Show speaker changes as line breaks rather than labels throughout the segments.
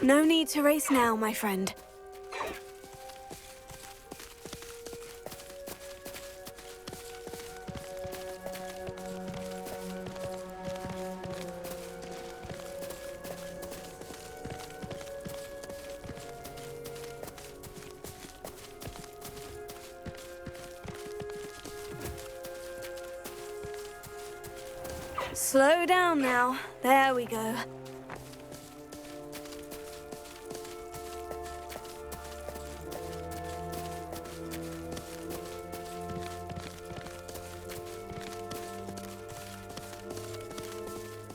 No need to race now, my friend. Slow down now. There we go.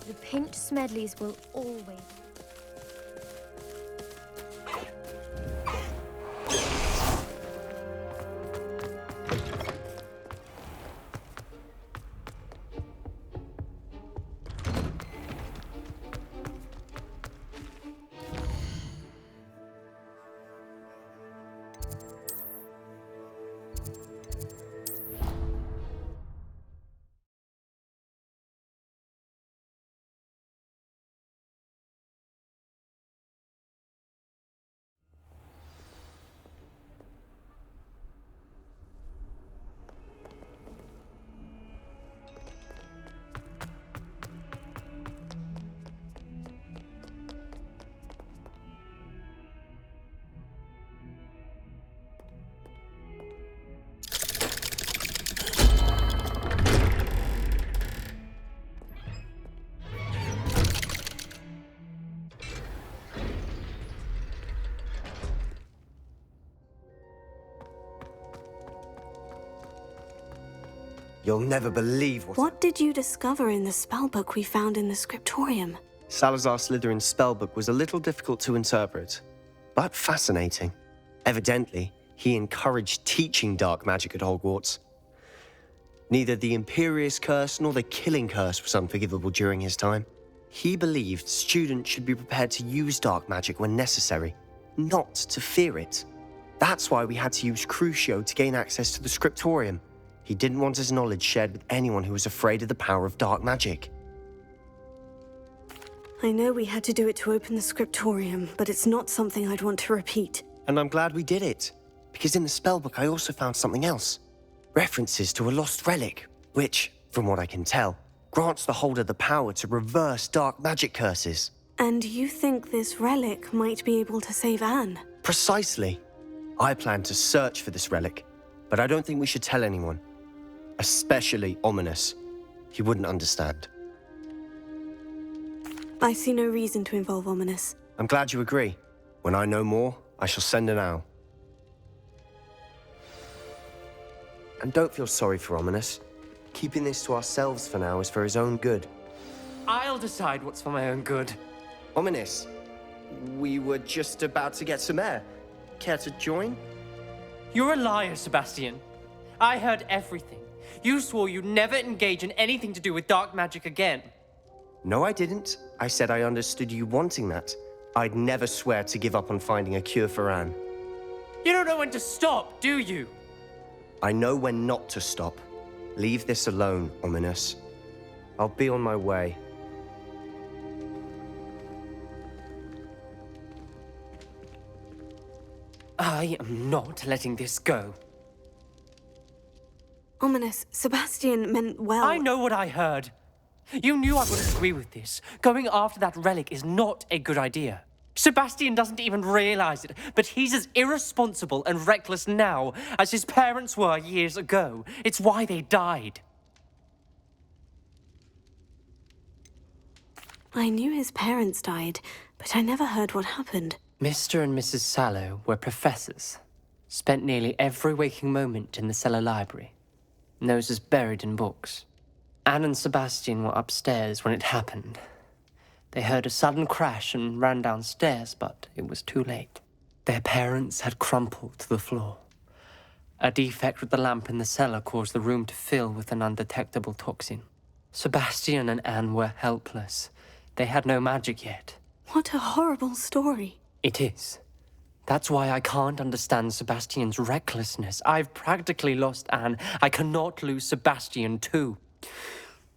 The pinched Smedleys will always...
You'll never believe
What did you discover in the spellbook we found in the scriptorium?
Salazar Slytherin's spellbook was a little difficult to interpret, but fascinating. Evidently, he encouraged teaching dark magic at Hogwarts. Neither the Imperious Curse nor the Killing Curse was unforgivable during his time. He believed students should be prepared to use dark magic when necessary, not to fear it. That's why we had to use Crucio to gain access to the scriptorium. He didn't want his knowledge shared with anyone who was afraid of the power of dark magic.
I know we had to do it to open the scriptorium, but it's not something I'd want to repeat.
And I'm glad we did it, because in the spellbook I also found something else. References to a lost relic, which, from what I can tell, grants the holder the power to reverse dark magic curses.
And you think this relic might be able to save Anne?
Precisely. I plan to search for this relic, but I don't think we should tell anyone. Especially Ominous. He wouldn't understand.
I see no reason to involve Ominous.
I'm glad you agree. When I know more, I shall send an owl. And don't feel sorry for Ominous. Keeping this to ourselves for now is for his own good.
I'll decide what's for my own good.
Ominous, we were just about to get some air. Care to join?
You're a liar, Sebastian. I heard everything. You swore you'd never engage in anything to do with dark magic again.
No, I didn't. I said I understood you wanting that. I'd never swear to give up on finding a cure for Anne.
You don't know when to stop, do you?
I know when not to stop. Leave this alone, Ominous. I'll be on my way.
I am not letting this go.
Ominous, Sebastian meant well.
I know what I heard. You knew I wouldn't agree with this. Going after that relic is not a good idea. Sebastian doesn't even realize it, but he's as irresponsible and reckless now as his parents were years ago. It's why they died.
I knew his parents died, but I never heard what happened.
Mr. and Mrs. Sallow were professors. Spent nearly every waking moment in the cellar library. Noses buried in books. Anne and Sebastian were upstairs when it happened. They heard a sudden crash and ran downstairs, but it was too late. Their parents had crumpled to the floor. A defect with the lamp in the cellar caused the room to fill with an undetectable toxin. Sebastian and Anne were helpless. They had no magic yet.
What a horrible story.
It is. That's why I can't understand Sebastian's recklessness. I've practically lost Anne. I cannot lose Sebastian too.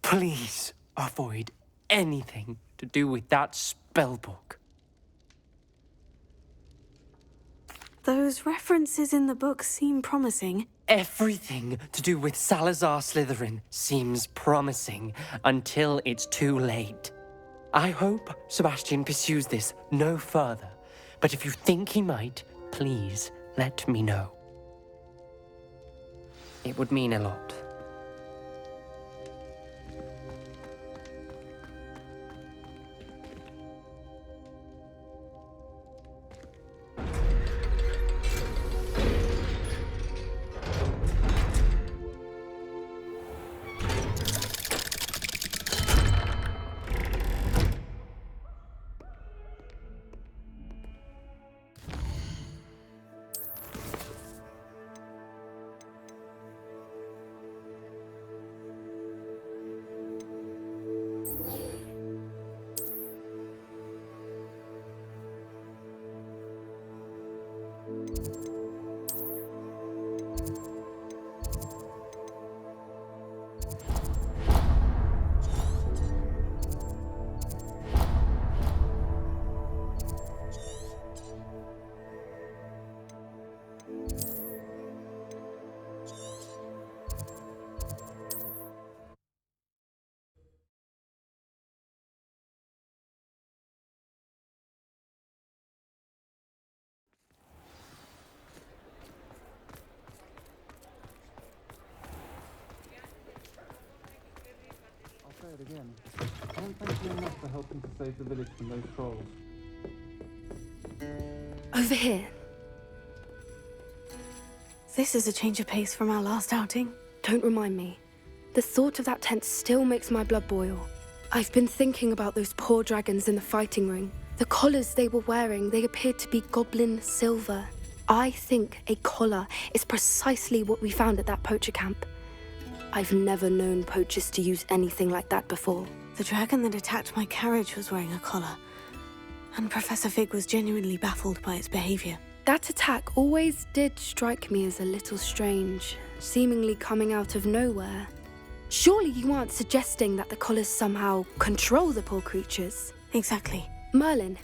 Please avoid anything to do with that spellbook.
Those references in the book seem promising.
Everything to do with Salazar Slytherin seems promising until it's too late. I hope Sebastian pursues this no further, but if you think he might, please let me know. It would mean a lot.
Say it again. I don't thank you enough for helping to save the village from those trolls.
Over here. This is a change of pace from our last outing.
Don't remind me. The thought of that tent still makes my blood boil. I've been thinking about those poor dragons in the fighting ring. The collars they were wearing, they appeared to be goblin silver. I think a collar is precisely what we found at that poacher camp. I've never known poachers to use anything like that before.
The dragon that attacked my carriage was wearing a collar, and Professor Fig was genuinely baffled by its behavior.
That attack always did strike me as a little strange, seemingly coming out of nowhere. Surely you aren't suggesting that the collars somehow control the poor creatures?
Exactly.
Merlin,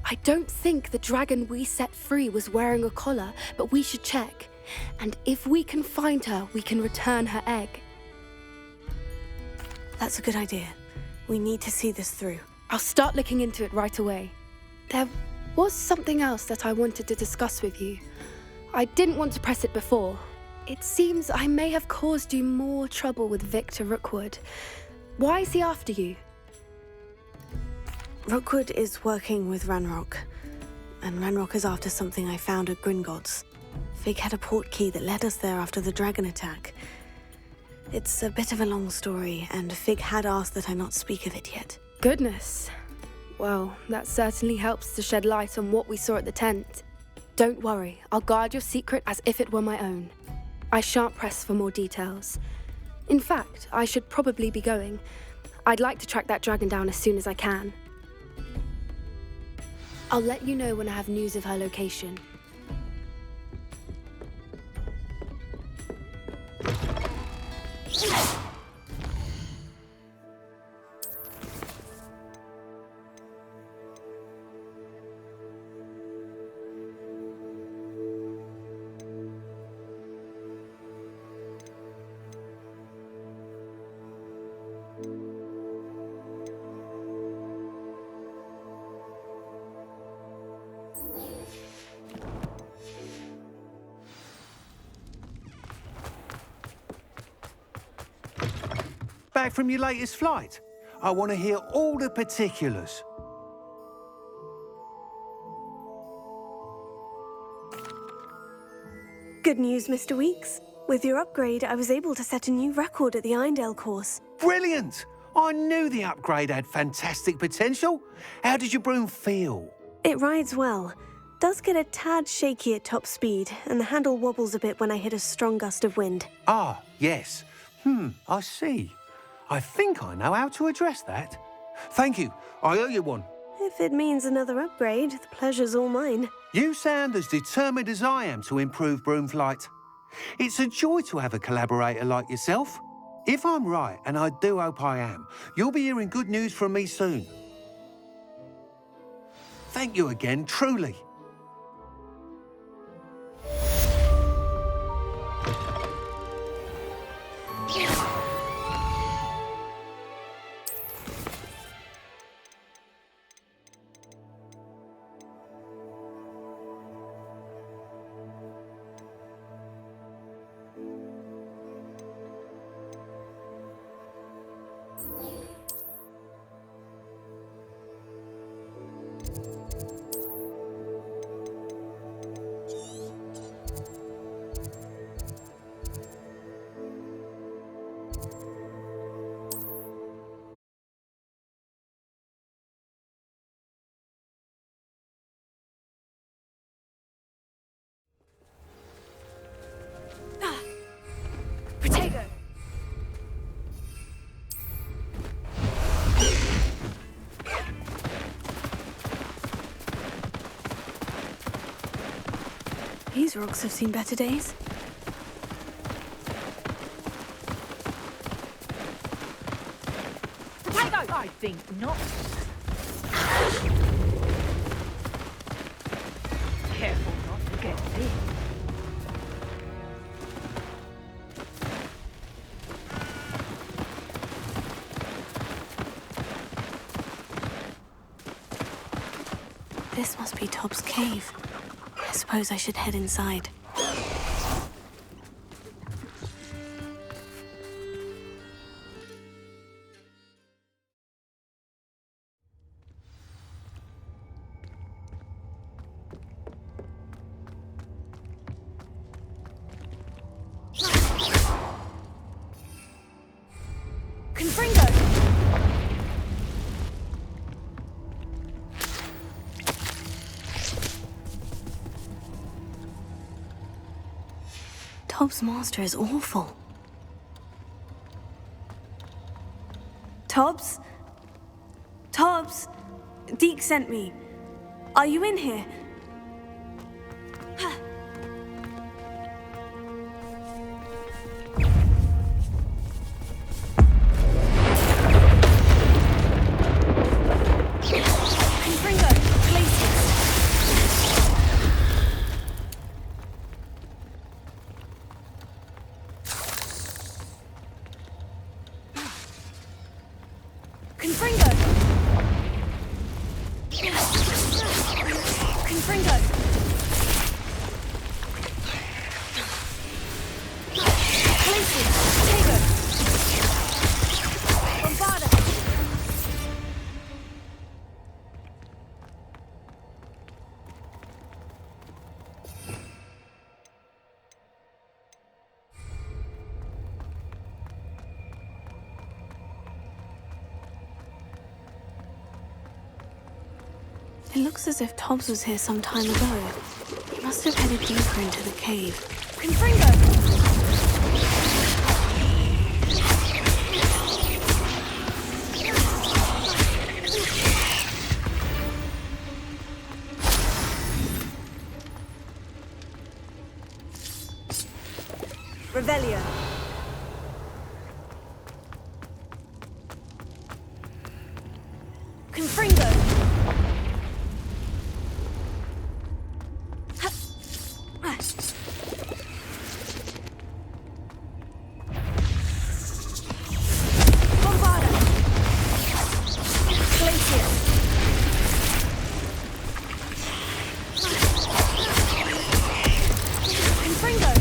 I don't think the dragon we set free was wearing a collar, but we should check. And if we can find her, we can return her egg.
That's a good idea. We need to see this through.
I'll start looking into it right away. There was something else that I wanted to discuss with you. I didn't want to press it before. It seems I may have caused you more trouble with Victor Rookwood. Why is he after you?
Rookwood is working with Ranrock, and Ranrock is after something I found at Gringotts. Fig had a portkey that led us there after the dragon attack. It's a bit of a long story, and Fig had asked that I not speak of it yet.
Goodness. Well, that certainly helps to shed light on what we saw at the tent. Don't worry, I'll guard your secret as if it were my own. I shan't press for more details. In fact, I should probably be going. I'd like to track that dragon down as soon as I can. I'll let you know when I have news of her location.
Back from your latest flight? I want to hear all the particulars.
Good news, Mr. Weeks. With your upgrade, I was able to set a new record at the Irondale course.
Brilliant! I knew the upgrade had fantastic potential. How did your broom feel?
It rides well. Does get a tad shaky at top speed, and the handle wobbles a bit when I hit a strong gust of wind.
Ah, yes. I see. I think I know how to address that. Thank you. I owe you one.
If it means another upgrade, the pleasure's all mine.
You sound as determined as I am to improve broom flight. It's a joy to have a collaborator like yourself. If I'm right, and I do hope I am, you'll be hearing good news from me soon. Thank you again, truly.
Protego!
These rocks have seen better days.
Protego! I think not. Careful not to get bit.
This must be Tob's cave. I suppose I should head inside.
Confringo!
Tob's master is awful. Tobbs? Tobbs? Deke sent me. Are you in here?
Confringo! Glacius! Confringo! Confringo! Glacius! Protego! Bombarda!
It looks as if Tobbs was here some time ago. He must have headed deeper into the cave.
Confringo! Revelio. Confringo. Bombarda. Glacius. Confringo.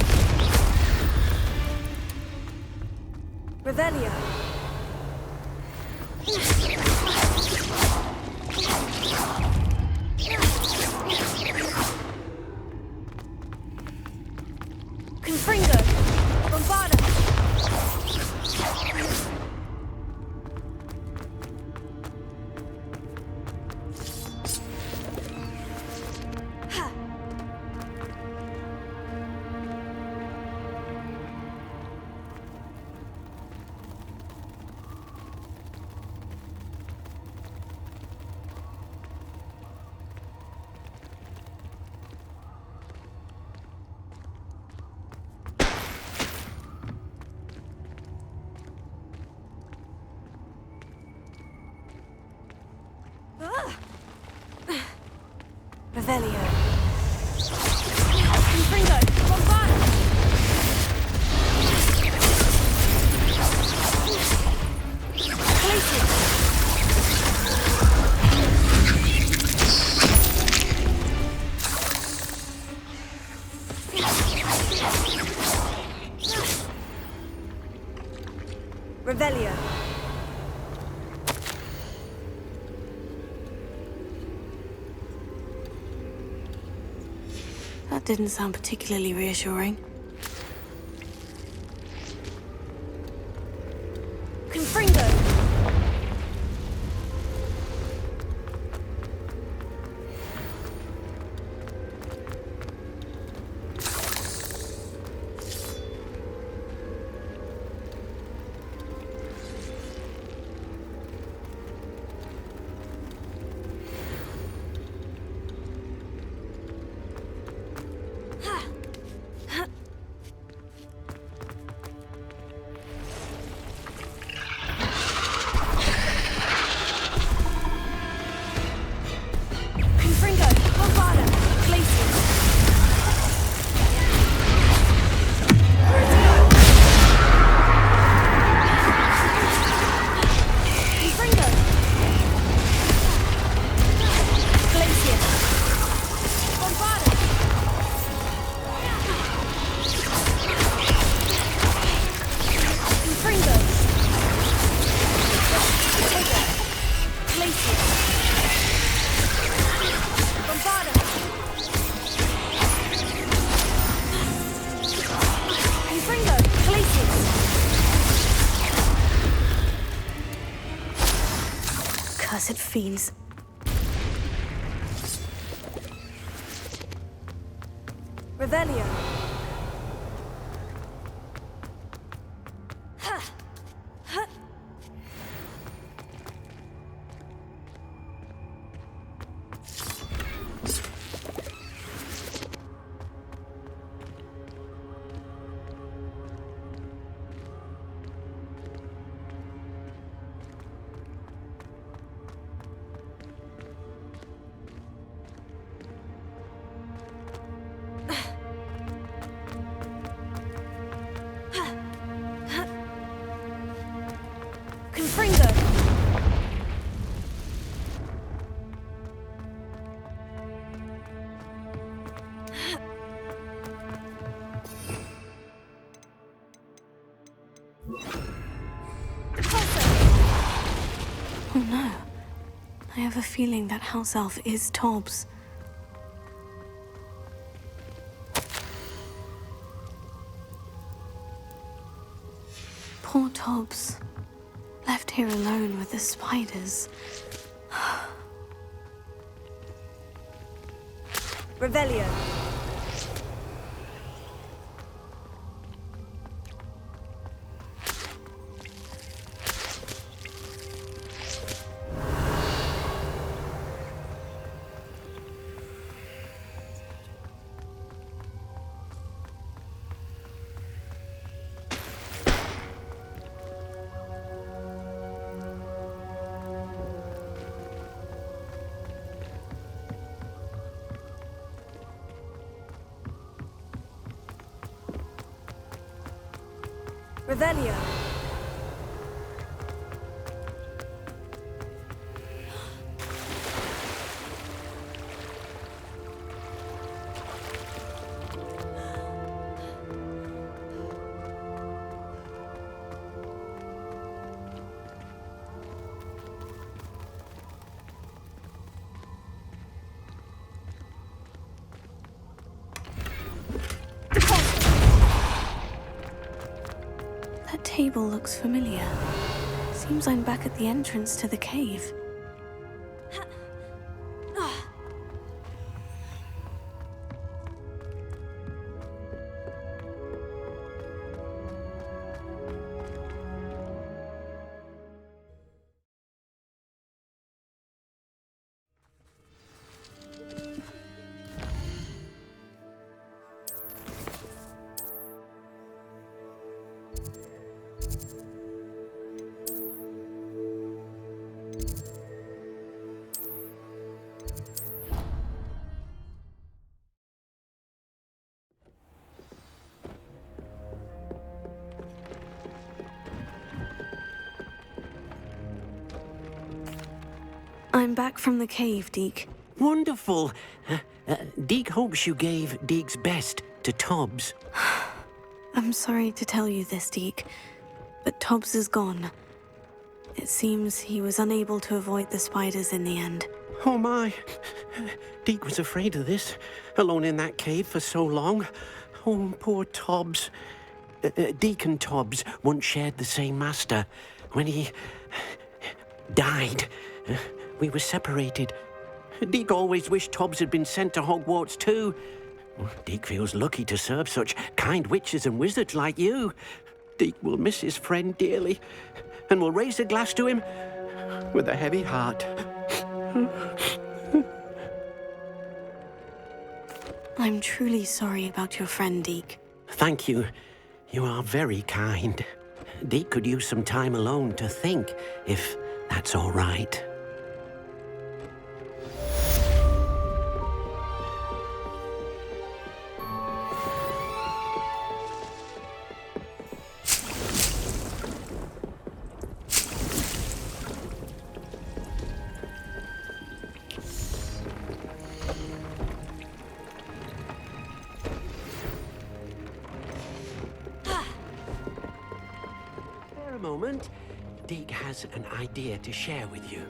Revelio. Confringo. Bombarda. Ha. Revelio. Confringo. Bombarda. Glacius. Revelio.
That didn't sound particularly reassuring.
Confringo.
Confringo! Places! Cursed fiends. Revelio. Confringo! Oh no. I have a feeling that house elf is Tobbs. Poor Tobbs. Left here alone with the spiders. Revelio. Revelio. That table looks familiar. Seems I'm back at the entrance to the cave. I'm back from the cave, Deke.
Wonderful. Deke hopes you gave Deke's best to Tobbs.
I'm sorry to tell you this, Deke, but Tobbs is gone. It seems he was unable to avoid the spiders in the end.
Oh my. Deke was afraid of this, alone in that cave for so long. Oh, poor Tobbs. Deke and Tobbs once shared the same master. When he died, we were separated. Deke always wished Tobbs had been sent to Hogwarts too. Deke feels lucky to serve such kind witches and wizards like you. Deke will miss his friend dearly, and will raise a glass to him with a heavy heart.
I'm truly sorry about your friend, Deke.
Thank you. You are very kind. Deke could use some time alone to think, if that's all right. A moment. Deke has an idea to share with you.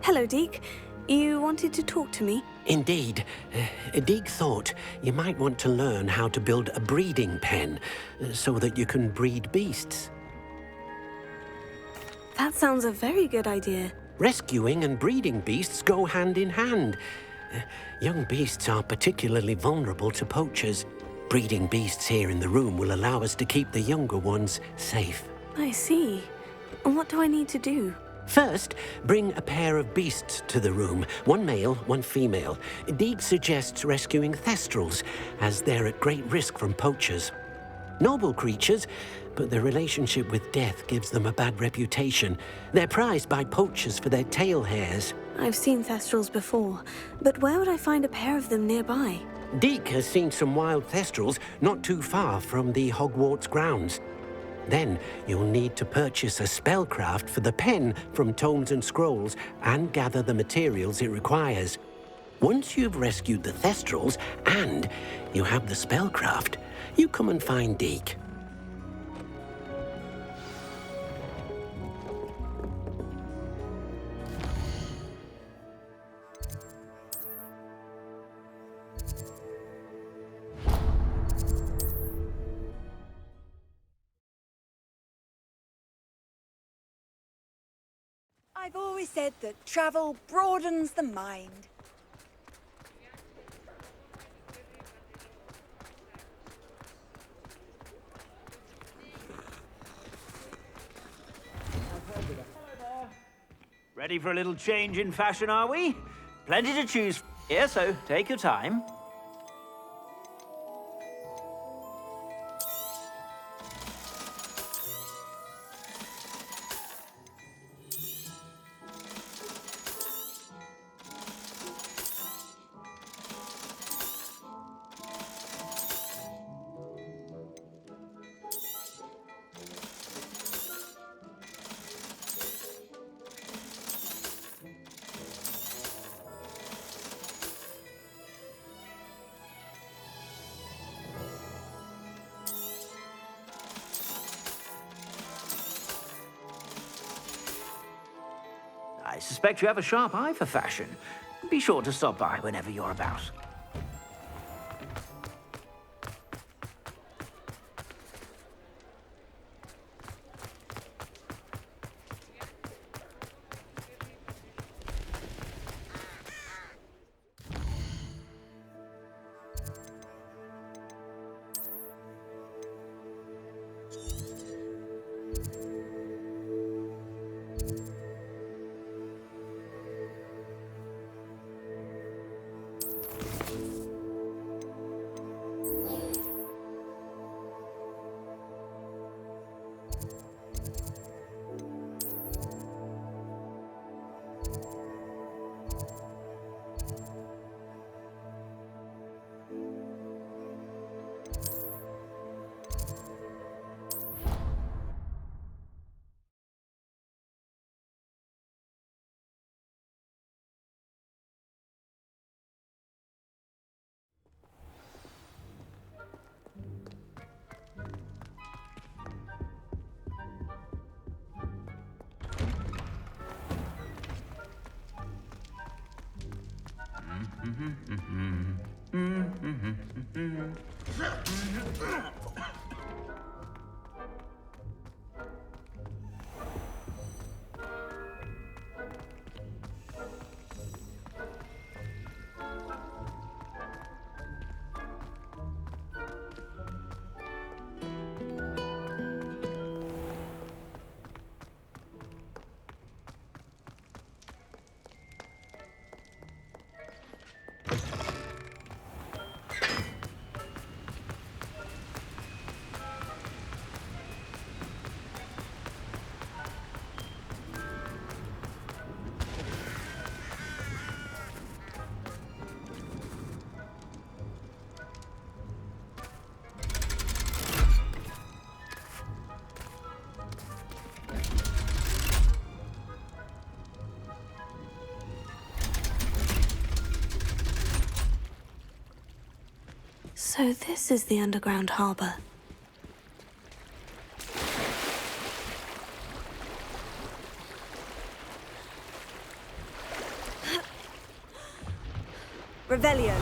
Hello, Deke. You wanted to talk to me?
Indeed. Deek thought you might want to learn how to build a breeding pen so that you can breed beasts.
That sounds a very good idea.
Rescuing and breeding beasts go hand in hand. Young beasts are particularly vulnerable to poachers. Breeding beasts here in the room will allow us to keep the younger ones safe.
I see. And what do I need to do?
First, bring a pair of beasts to the room. One male, one female. Deeg suggests rescuing thestrals, as they're at great risk from poachers. Noble creatures, but their relationship with death gives them a bad reputation. They're prized by poachers for their tail hairs.
I've seen thestrals before, but where would I find a pair of them nearby?
Deek has seen some wild thestrals not too far from the Hogwarts grounds. Then you'll need to purchase a spellcraft for the pen from Tomes and Scrolls and gather the materials it requires. Once you've rescued the thestrals and you have the spellcraft, you come and find Deek.
I've always said that travel broadens the mind.
Ready for a little change in fashion, are we? Plenty to choose here, so take your time. I suspect you have a sharp eye for fashion. Be sure to stop by whenever you're about.
So this is the underground harbour.
Revelio.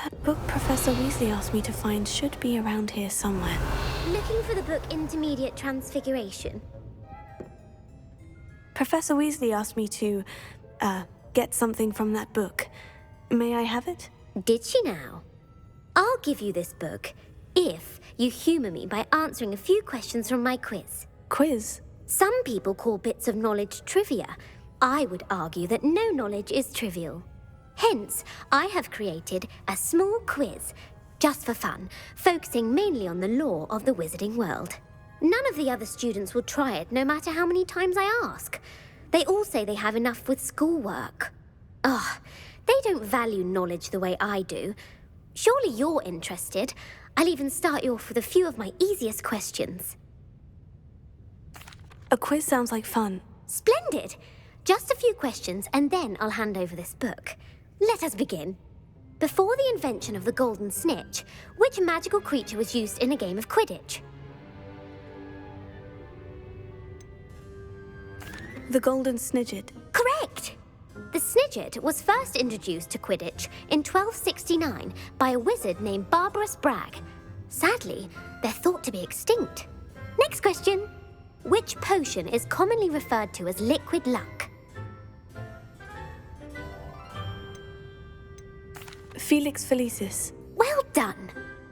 That book Professor Weasley asked me to find should be around here somewhere.
Looking for the book Intermediate Transfiguration?
Professor Weasley asked me to, get something from that book. May I have it?
Did she now? I'll give you this book if you humour me by answering a few questions from my quiz.
Quiz?
Some people call bits of knowledge trivia. I would argue that no knowledge is trivial. Hence, I have created a small quiz, just for fun, focusing mainly on the lore of the Wizarding World. None of the other students will try it, no matter how many times I ask. They all say they have enough with schoolwork. Ugh, they don't value knowledge the way I do. Surely you're interested. I'll even start you off with a few of my easiest questions.
A quiz sounds like fun.
Splendid! Just a few questions, and then I'll hand over this book. Let us begin. Before the invention of the golden snitch, which magical creature was used in a game of Quidditch?
The golden snidget.
Correct! The snidget was first introduced to Quidditch in 1269 by a wizard named Barbarous Bragg. Sadly, they're thought to be extinct. Next question. Which potion is commonly referred to as liquid luck?
Felix Felicis.
Well done!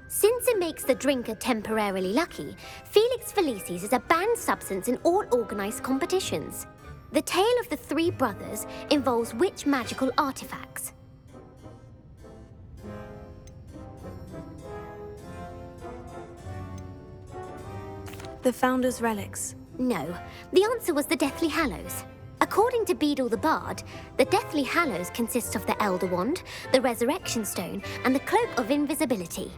Since it makes the drinker temporarily lucky, Felix Felicis is a banned substance in all organised competitions. The tale of the three brothers involves which magical artifacts?
The Founder's Relics.
No, the answer was the Deathly Hallows. According to Beadle the Bard, the Deathly Hallows consist of the Elder Wand, the Resurrection Stone, and the Cloak of Invisibility.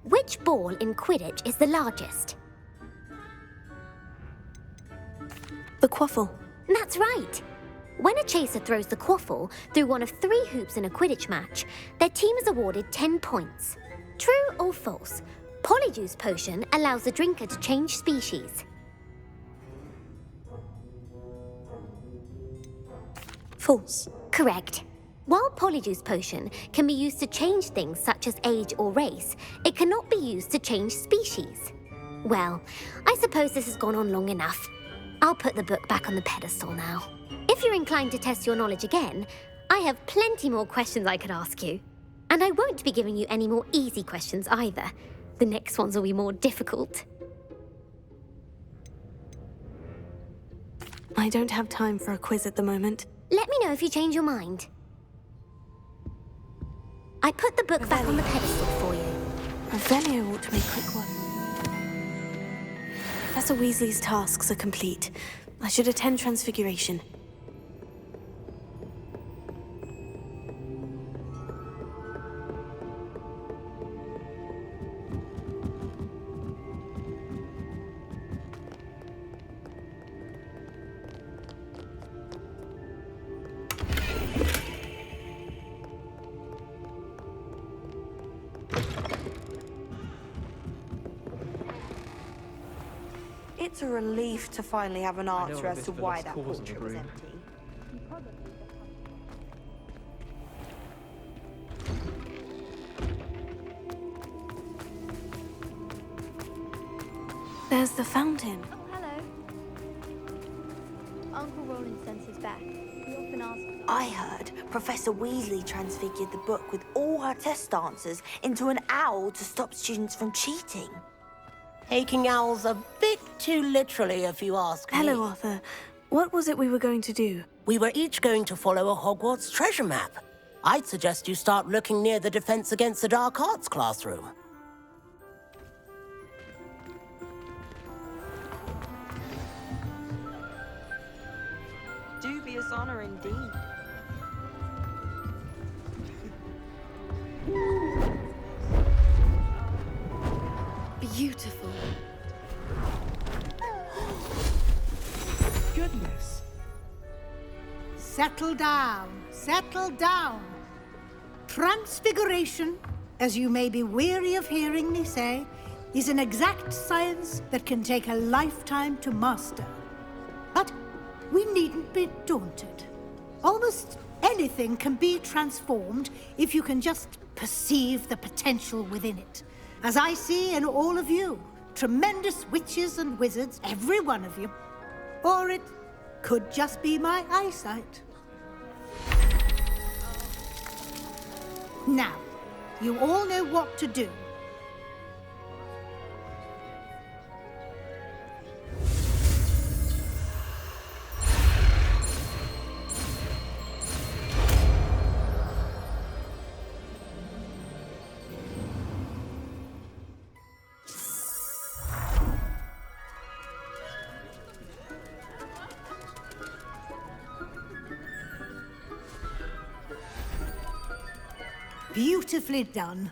Which ball in Quidditch is the largest?
The Quaffle.
That's right. When a chaser throws the quaffle through one of 3 hoops in a Quidditch match, their team is awarded 10 points. True or false? Polyjuice Potion allows the drinker to change species.
False.
Correct. While Polyjuice Potion can be used to change things such as age or race, it cannot be used to change species. Well, I suppose this has gone on long enough. I'll put the book back on the pedestal now. If you're inclined to test your knowledge again, I have plenty more questions I could ask you. And I won't be giving you any more easy questions either. The next ones will be more difficult.
I don't have time for a quiz at the moment.
Let me know if you change your mind. I put the book back on the pedestal for you.
Revelio ought to make quick work. Professor Weasley's tasks are complete. I should attend Transfiguration.
It's a relief to finally have an answer as to why that portrait was empty.
There's the fountain.
Oh, hello. Uncle Roland sends his back. He often asks...
I heard Professor Weasley transfigured the book with all her test answers into an owl to stop students from cheating.
Taking owls a bit too literally, if you ask me.
Hello, Arthur. What was it we were going to do?
We were each going to follow a Hogwarts treasure map. I'd suggest you start looking near the Defense Against the Dark Arts classroom.
Dubious honor indeed.
Beautiful.
Goodness. Settle down. Settle down. Transfiguration, as you may be weary of hearing me say, is an exact science that can take a lifetime to master. But we needn't be daunted. Almost anything can be transformed if you can just perceive the potential within it. As I see in all of you, tremendous witches and wizards, every one of you. Or it could just be my eyesight. Now, you all know what to do. Beautifully done.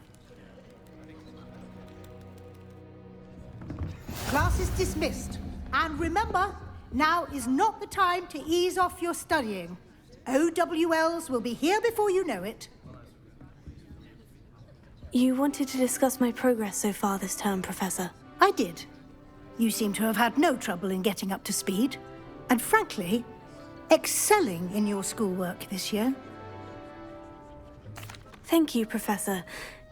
Class is dismissed. And remember, now is not the time to ease off your studying. OWLs will be here before you know it.
You wanted to discuss my progress so far this term, Professor.
I did. You seem to have had no trouble in getting up to speed. And frankly, excelling in your schoolwork this year.
Thank you, Professor.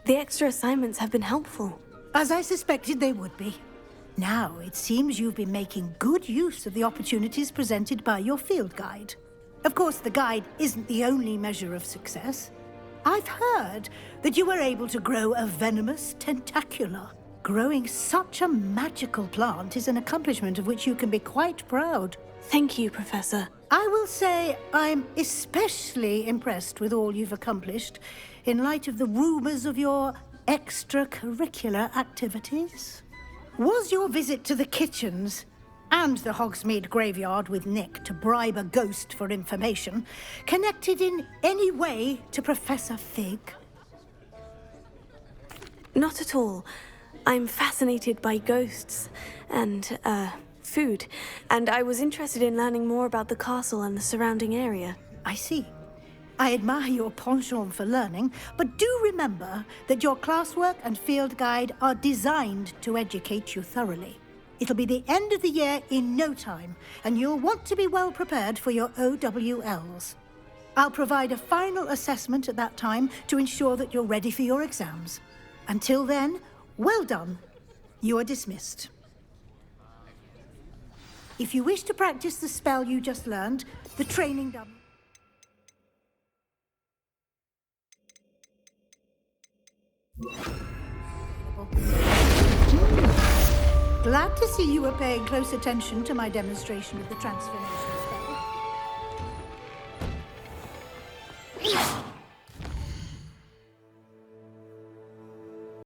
The extra assignments have been helpful.
As I suspected they would be. Now, it seems you've been making good use of the opportunities presented by your field guide. Of course, the guide isn't the only measure of success. I've heard that you were able to grow a venomous tentacula. Growing such a magical plant is an accomplishment of which you can be quite proud.
Thank you, Professor.
I will say I'm especially impressed with all you've accomplished in light of the rumors of your extracurricular activities. Was your visit to the kitchens and the Hogsmeade graveyard with Nick to bribe a ghost for information connected in any way to Professor Fig?
Not at all. I'm fascinated by ghosts and, food, and I was interested in learning more about the castle and the surrounding area.
I see. I admire your penchant for learning, but do remember that your classwork and field guide are designed to educate you thoroughly. It'll be the end of the year in no time, and you'll want to be well prepared for your OWLs. I'll provide a final assessment at that time to ensure that you're ready for your exams. Until then, well done. You are dismissed. If you wish to practice the spell you just learned, the training dummy... Glad to see you were paying close attention to my demonstration of the transformation.